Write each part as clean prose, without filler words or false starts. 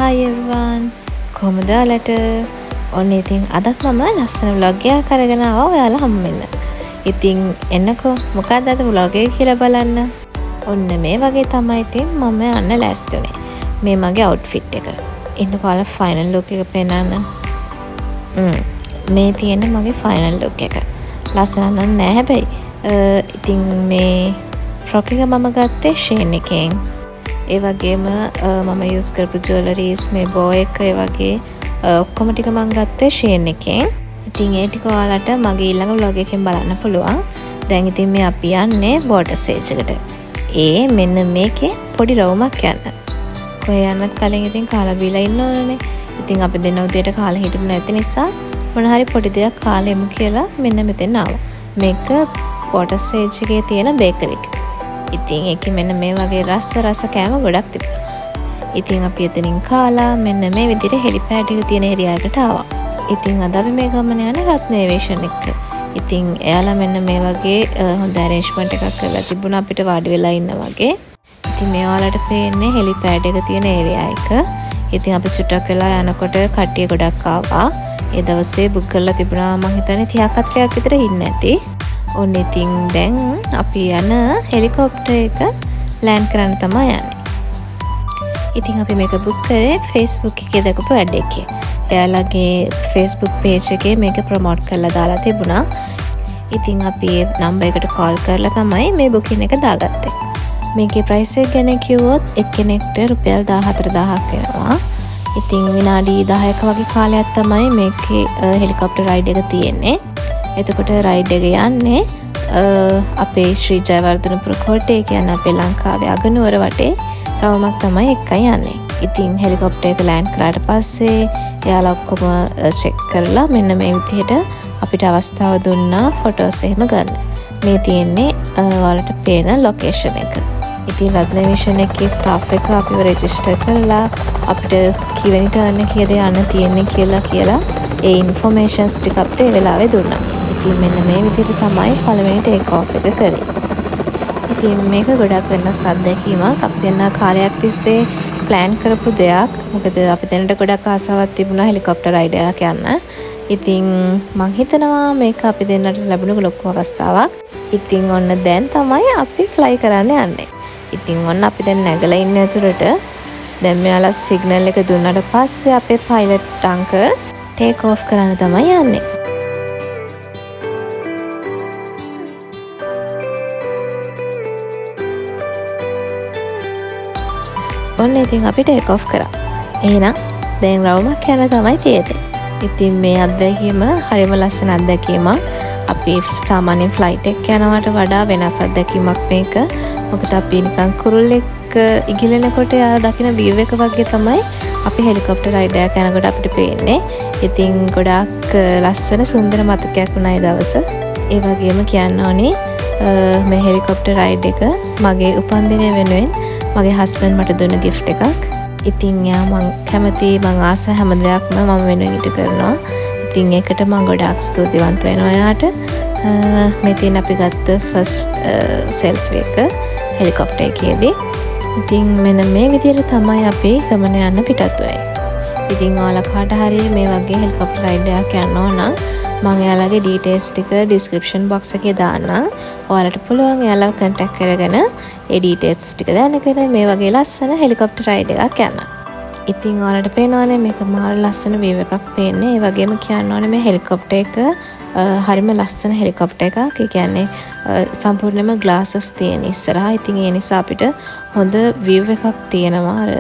Hi everyone. කොහමද ඔයාලට? ඔන්න ඉතින් අදත් මම ලස්සන vlog එකක් අරගෙන ආවා ඔයාලා හම්බ වෙන්න. ඉතින් එන්නකෝ මොකක්ද අද vlog එක කියලා බලන්න. ඔන්න මේ වගේ තමයි ඉතින් මම යන්න ලෑස්ති උනේ. මේ මගේ outfit එක. ඉන්නකෝ ඔයාලා final look එක පෙන්නන්න. මේ තියෙන්නේ මගේ final look එක. ලස්සන නෑ හැබැයි. ඉතින් මේ frock එක මම ගත්තේ Shein එකෙන්. ඒ වගේම මම යූස් කරපු ජුවලරීස් මේ බෝ එක ඒ වගේ ඔක්කොම ටික මම ගත්තේ Shein එකෙන්. ඉතින් ඒ ටික ඔයාලට මගේ ඊළඟ vlog එකෙන් බලන්න පුළුවන්. දැන් ඉතින් මේ අපි යන්නේ බෝටර් ස්ටේජ් එකට. මෙන්න මේකේ පොඩි රවුමක් යන්න. කොහේ යන්නත් කලින් ඉතින් කාලා බීලා ඉන්න ඕනනේ. ඉතින් අපි දෙන්න උදේට කාලා හිටපු නැති නිසා මොන හරි පොඩි දෙයක් කාලා එමු කියලා මෙන්න මෙතෙන් ආවා. මේක බෝටර් ස්ටේජ් එකේ තියෙන බේකරි එක. ඉතින් ඒකේ මෙන්න මේ වගේ රස කෑම ගොඩක් තිබුණා. ඉතින් අපි එතනින් කාලා මෙන්න මේ විදිහට හෙලිපෑඩ් එක තියෙන ඒරියා එකට ආවා. ඉතින් අද අපි මේ ගමන යන්නේ රත්න ඒවියේෂන් එක. ඉතින් එයාලා මෙන්න මේ වගේ හොඳ ඇරේන්ජ්මන්ට් එකක් කරලා තිබුණා අපිට වාඩි වෙලා ඉන්න වගේ. ඉතින් මේ ඔයාලට පේන්නේ හෙලිපෑඩ් එක තියෙන ඒරියා එක. ඉතින් අපි චුට්ටක් වෙලා යනකොට කට්ටිය ගොඩක් ආවා. ඒ දවසේ බුක් කරලා තිබුණා මම හිතන්නේ 30ක් 40ක් විතර ඉන්නේ නැති. ඔන්න ඉතින් දැන් අපි යන හෙලිකොප්ටර් එක ලෑන්ඩ් කරන්න තමයි යන්නේ. ඉතින් අපි මේක බුක් කරේ Facebook එකේ දැකපු ඇඩ් එකේ. එයාලගේ Facebook page එකේ මේක ප්‍රොමෝට් කරලා දාලා තිබුණා. ඉතින් අපි නම්බර් එකට කෝල් කරලා තමයි මේ බුකින් එක දාගත්තේ. මේකේ ප්‍රයිස් එක ගැන කිව්වොත් එක්කෙනෙක්ට රුපියල් 14000ක් වෙනවා. ඉතින් විනාඩි 10ක වගේ කාලයක් තමයි මේකේ හෙලිකොප්ටර් රයිඩ් එක තියෙන්නේ. එතකොට රයිඩ් එක යන්නේ අපේ ශ්‍රී ජයවර්ධනපුර කෝට්ටේ කියන්නේ අපේ ලංකාවේ අගනුවර වටේ රවුමක් තමයි එකයි යන්නේ. ඉතින් හෙලිකොප්ටර් එක ලෑන්ඩ් කරාට පස්සේ එයාලා ඔක්කොම චෙක් කරලා මෙන්න මේ විදිහට අපිට අවස්ථාව දුන්නා ෆොටෝස් එහෙම ගන්න. මේ තියෙන්නේ ඔයාලට පේන ලොකේෂන් එක. ඉතින් රත්න ඒවියේෂන් එකේ ස්ටාෆ් එක අපිව රෙජිස්ටර් කරලා අපිට කිවෙනි ටර්න් එකේද යන්න තියෙන්නේ කියලා ඒ ඉන්ෆෝමේෂන්ස් ටික අපිට ඒ වෙලාවේ දුන්නා. ඉතින් මෙන්න මේ විදිහට තමයි පළවෙනි ටේක් ඔෆ් එක කරේ. ඉතින් මේක ගොඩක් වෙනස් අත්දැකීමක්. අපි දෙන්නා කාලයක් තිස්සේ ප්ලෑන් කරපු දෙයක්. මොකද අපි දෙන්නට ගොඩක් ආසාවක් තිබුණා හෙලිකොප්ටර් රයිඩ් එකක් යන්න. ඉතින් මං හිතනවා මේක අපි දෙන්නට ලැබුණු ලොකු අවස්ථාවක්. ඉතින් ඔන්න දැන් තමයි අපි ෆ්ලයි කරන්න යන්නේ. ඉතින් ඔන්න අපි දැන් නැගලා ඉන්න ඇතුළට දැන් මෙයාලා සිග්නල් එක දුන්නාට පස්සේ අපේ පයිලට් අංකල් ටේක් ඔෆ් කරන්න තමයි යන්නේ. ඔන්න ඉතින් අපි ටේක් ඔෆ් කරා. එහෙනම් දැන් රවුමක් යන තමයි තියෙන්නේ. ඉතින් මේ අත්දැකීම හරිම ලස්සන අත්දැකීමක්. අපි සාමාන්‍ය ෆ්ලයිට් එක යනවට වඩා වෙනස් අත්දැකීමක් මේක. මොකද අපි නිකන් කුරුල්ලෙක් ඉගිලෙනකොට යා දකින view එක වගේ තමයි අපි හෙලිකොප්ටර් රයිඩ් එකක් යනකොට අපිට පේන්නේ. ඉතින් ගොඩාක් ලස්සන සුන්දර මතකයක් වුණා ඒ දවස. ඒ වගේම කියන්න ඕනේ මේ හෙලිකොප්ටර් රයිඩ් එක මගේ උපන්දිනය වෙනුවෙන් මගේ හස්බන්ඩ් මට දුන්න gift එකක්. ඉතින් යා මං කැමති මං ආස හැම දෙයක්ම මම වෙනුවෙන් ඉටු කරනවා. ඉතින් ඒකට මං ගොඩාක් ස්තුතිවන්ත වෙනවා එයාට. මේ තියෙන අපි ගත්ත ෆස්ට් සෙල්ෆි එක හෙලිකොප්ටර් එකේදී. ඉතින් මෙන්න මේ විදිහට තමයි අපි ගමන යන්න පිටත් වෙන්නේ. ඉතින් ඔයාලා කාට හරි මේ වගේ හෙලිකොප්ටර් රයිඩ් එකක් යන්න ඕන නම් මම එයාලගේ ඩීටේල්ස් ටික ඩිස්ක්‍රිප්ෂන් බොක්ස් එකේ දාන්නම්. ඔයාලට පුළුවන් එයාලව කන්ටැක්ට් කරගෙන ඒ ඩීටේල්ස් ටික දැනගෙන මේ වගේ ලස්සන හෙලිකොප්ටර් රයිඩ් එකක් යන්න. ඉතින් ඔයාලට පේනවනේ මේක මාර ලස්සන view එකක් පේන්නේ. ඒ වගේම කියන්න ඕනේ මේ හෙලිකොප්ටර් එක හරිම ලස්සන හෙලිකොප්ටර් එකක්. ඒ කියන්නේ සම්පූර්ණයෙන්ම ග්ලාසස් තියෙන ඉස්සරහා. ඉතින් ඒ නිසා අපිට හොඳ view එකක් තියෙනවා. අර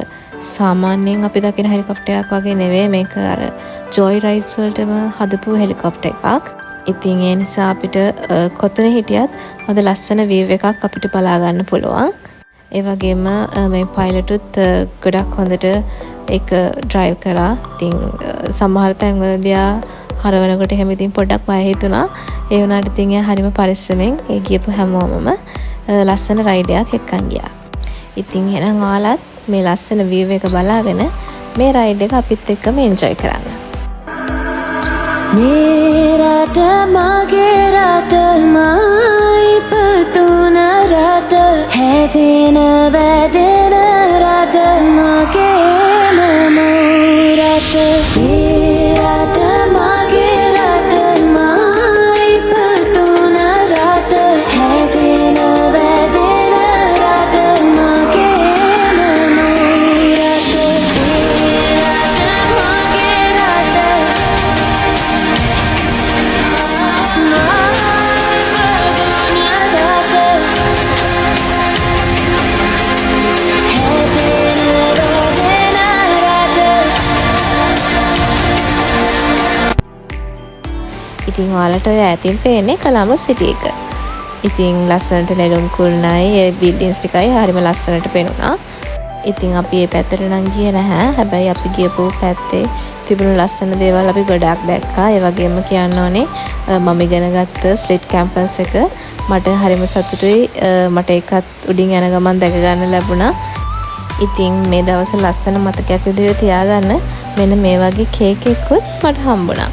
සාමාන්‍යයෙන් අපි දකින හෙලිකොප්ටර් එකක් වගේ නෙවෙයි මේක අර ජොයි රයිඩ්ස් වලටම හදපු හෙලිකොප්ටර් එකක්. ඉතින් ඒ නිසා අපිට කොතන හිටියත් හොඳ ලස්සන view එකක් අපිට බලා ගන්න පුළුවන්. ඒ වගේම මේ පයිලට්ුත් ගොඩක් හොඳට ඒක ඩ්‍රයිව් කරා. ඉතින් සමහර තැන්වලදී හරවනකොට එහෙම ඉතින් පොඩ්ඩක් බය හිතුණා. ඒ වුණාට ඉතින් එයා හරිම පරිස්සමෙන් ඒ ගියපු හැමෝමම ලස්සන රයිඩ් එකක් එක්කන් ගියා. ඉතින් එහෙනම් ඔයාලත් මේ ලස්සන view එක බලාගෙන මේ රයිඩ් එක අපිත් එක්කම එන්ජොයි කරන්න. මේ රට මගේ රට ඉපදුන රට හැදෙන වැදෙන රට මගේම ඉතින් ඔයාලට ඔය ඈතින් පේන්නේ කොළඹ සිටි එක. ඉතින් ලස්සනට නෙළුම් කුරුණයි ඒ බිල්ඩින්ස් ටිකයි හරිම ලස්සනට පේනුණා. ඉතින් අපි මේ පැත්තට නම් ගියේ නැහැ. හැබැයි අපි ගියපු පැත්තේ තිබුණු ලස්සන දේවල් අපි ගොඩාක් දැක්කා. ඒ වගේම කියන්න ඕනේ මම ඉගෙන ගත්ත ස්ට්‍රීට් කැම්පස් එක මට හරිම සතුටුයි. මට ඒකත් උඩින් යන ගමන් දැක ගන්න ලැබුණා. ඉතින් මේ දවස් ලස්සන මතකයක් විදිහට තියාගන්න මෙන්න මේ වගේ කේක් එකකුත් මට හම්බුණා.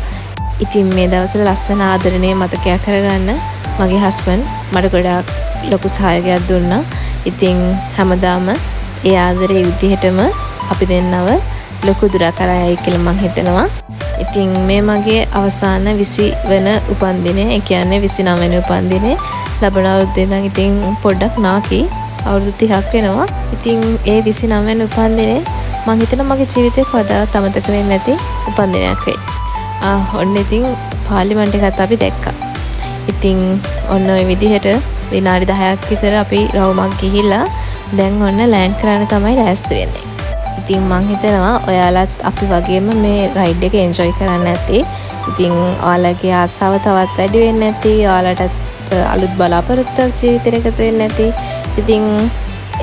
ඉතින් මේ දවස්වල ලස්සන ආදරණීය මතකයක් කරගන්න මගේ හස්බන්ඩ් මට ගොඩාක් ලොකු සහයෝගයක් දුන්නා. ඉතින් හැමදාම ඒ ආදරේ විදිහටම අපි දෙන්නව ලොකු දුරක් කරායයි කියලා මම හිතනවා. ඉතින් මේ මගේ අවසාන 20 වෙනි උපන්දිනේ, ඒ කියන්නේ 29 වෙනි උපන්දිනේ ලබන අවුරුද්දේ නම් ඉතින් පොඩ්ඩක් නාකි අවුරුදු 30ක් වෙනවා. ඉතින් ඒ 29 වෙනි උපන්දිනේ මම හිතනවා මගේ ජීවිතේ කවදාවත් අමතක වෙන්නේ නැති උපන්දිනයක් වෙයි. ඔන්න ඉතින් පාර්ලිමේන්තු එකත් අපි දැක්කා. ඉතින් ඔන්න ඔය විදිහට විනාඩි 10ක් විතර අපි රවුමක් ගිහිල්ලා දැන් ඔන්න ලෑන්ඩ් කරන්න තමයි ලෑස්ති වෙන්නේ. ඉතින් මං හිතනවා ඔයාලත් අපි වගේම මේ රයිඩ් එක එන්ජොයි කරන්න ඇති. ඉතින් ඔයාලගේ ආසාව තවත් වැඩි වෙන්න ඇති. ඔයාලටත් අලුත් බලාපොරොත්තුවක් ජීවිතේට එකතු වෙන්න ඇති. ඉතින්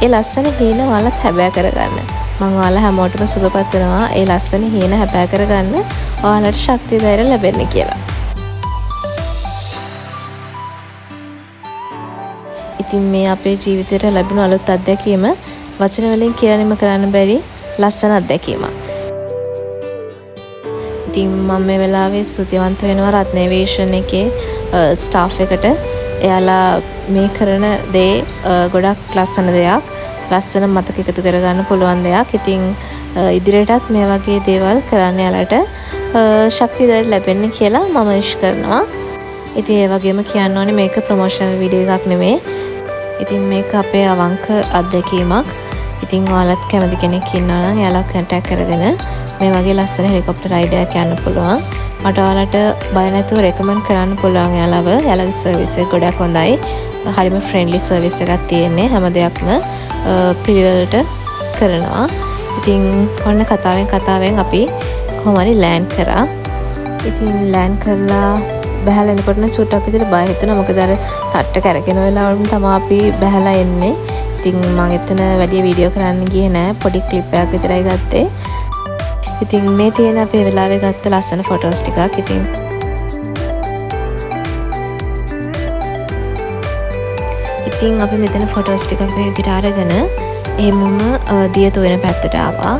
ඒ ලස්සන හීන ඔයාලත් හැබෑ කරගන්න. මං ඔයාලා හැමෝටම සුබපත් වෙනවා ඒ ලස්සන හීන හැබෑ කරගන්න ඔයාලට ශක්තිය ධෛර්ය ලැබෙන්න කියලා. ඉතින් මේ අපේ ජීවිතේට ලැබුණු අලුත් අත්දැකීම වචන වලින් කියලාම කරන්න බැරි ලස්සන අත්දැකීමක්. ඉතින් මම මේ වෙලාවේ ස්තුතිවන්ත වෙනවා රත්නේවිෂන් එකේ ස්ටාෆ් එකට. එයාලා මේ කරන දේ ගොඩක් ලස්සන දෙයක්. ලස්සන මතක එකතු කරගන්න පුළුවන් දෙයක්. ඉතින් ඉදිරියටත් මේ වගේ දේවල් කරන්න යාලට ශක්තිය ධෛර්ය ලැබෙන්න කියලා මම විශ් කරනවා. ඉතින් ඒ වගේම කියන්න ඕනේ මේක ප්‍රොමෝෂනල් වීඩියෝ එකක් නෙමෙයි. ඉතින් මේක අපේ අවංක අත්දැකීමක්. ඉතින් ඔයාලත් කැමති කෙනෙක් ඉන්නවා නම් එයාලා කන්ටැක්ට් කරගෙන මේ වගේ ලස්සන හෙලිකොප්ටර් රයිඩ් එකක් යන්න පුළුවන්. මට ඔයාලට බය නැතුව රෙකමන්ඩ් කරන්න පුළුවන් එයාලව. එයාලගේ සර්විස් එක ගොඩක් හොඳයි. හරිම ෆ්‍රෙන්ඩ්ලි සර්විස් එකක් තියෙන්නේ. හැම දෙයක්ම පිළිවෙලට කරනවා. ඉතින් ඔන්න කතාවෙන් අපි කොහොම හරි ලෑන්ඩ් කරා. ඉතින් ලෑන්ඩ් කරලා බහැලා එනකොට නම් චුට්ටක් විතර බය හිතුණා. මොකද අර තට්ට කරගෙන වෙලාවලම තමයි අපි බහැලා එන්නේ. ඉතින් මම එතන වැඩි වීඩියෝ කරන්න ගියේ නෑ. පොඩි ක්ලිප් එකක් විතරයි ගත්තේ. ඉතින් මේ තියෙන අපේ වෙලාවේ ගත්ත ලස්සන ෆොටෝස් ටිකක්. ඉතින් අපි මෙතන ෆොටෝස් ටිකක් මේ විදිහට අරගෙන එහෙමම දියත වෙන පැත්තට ආවා.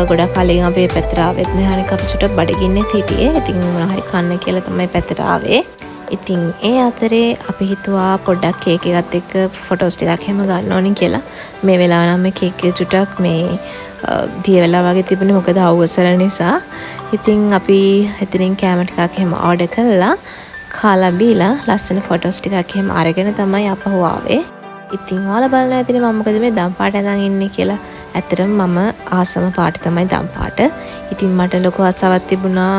ගොඩක් කලින් අපි මේ පැත්තට ආවෙත් නෑ. අනික අපි චුට්ටක් බඩගින්නෙත් හිටියේ. ඉතින් මොනවා හරි කන්න කියලා තමයි පැත්තට ආවේ. ඉතින් ඒ අතරේ අපි හිතුවා පොඩ්ඩක් කේක් එකත් එක්ක ෆොටෝස් ටිකක් හැම ගන්න ඕනේ කියලා. මේ වෙලාව නම් මේ කේක් එක චුට්ටක් මේ දිය වෙලා වගේ තිබුණේ මොකද අවසර නිසා. ඉතින් අපි එතනින් කැම ටිකක් එහෙම ඕඩර් කරලා කාලා බීලා ලස්සන ෆොටෝස් ටිකක් එහෙම අරගෙන තමයි අපහු ආවේ. ඉතින් ඔයාලා බලනවා ඇතිනේ මම මොකද මේ දම් පාට අඳන් ඉන්නේ කියලා. ඇත්තටම මම ආසම පාට තමයි දම් පාට. ඉතින් මට ලොකු ආසාවක් තිබුණා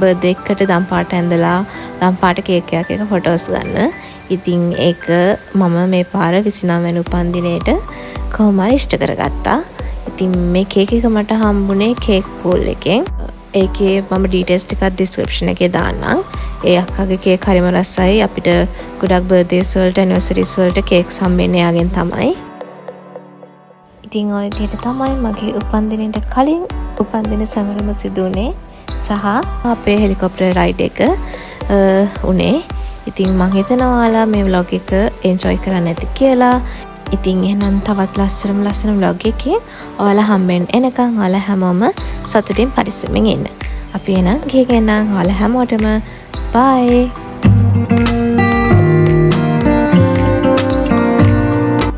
බර්ත්ඩේ එකට දම් පාට ඇඳලා දම් පාට කේක් එකක් එක ෆොටෝස් ගන්න. ඉතින් ඒක මම මේ පාර 29 වෙනි උපන්දිනේට කොහොම හරි ඉෂ්ට කරගත්තා. ඉතින් මේ කේක් එක මට හම්බුනේ කේක් පූල් එකෙන්. ඒකේ මම ඩීටේල්ස් ටිකක් ඩිස්ක්‍රිප්ෂන් එකේ දාන්නම්. ඒ අක්කගේ කේක් හරිම රසයි. අපිට ගොඩක් බර්ත්ඩේස් වලට ඇනිවර්සරිස් වලට කේක්ස් හම්බෙන්නේ යාගෙන් තමයි. ඉතින් ඔය විදිහට තමයි මගේ උපන්දිනේට කලින් උපන්දින සමරම සිදුුනේ සහ අපේ හෙලිකොප්ටර් රයිඩ් එක උනේ. ඉතින් මම හිතනවා ඔයාලා මේ vlog එක එන්ජොයි කරන්න ඇති කියලා. ඉතින් එහෙනම් තවත් ලස්සන vlog එකකින් ඔයාලා හම්බෙන්න එනකන් ඔයාලා හැමෝම සතුටින් පරිස්සමෙන් ඉන්න. අපි එහෙනම් ගිහින් එන්නම්. ඔයාලා හැමෝටම bye.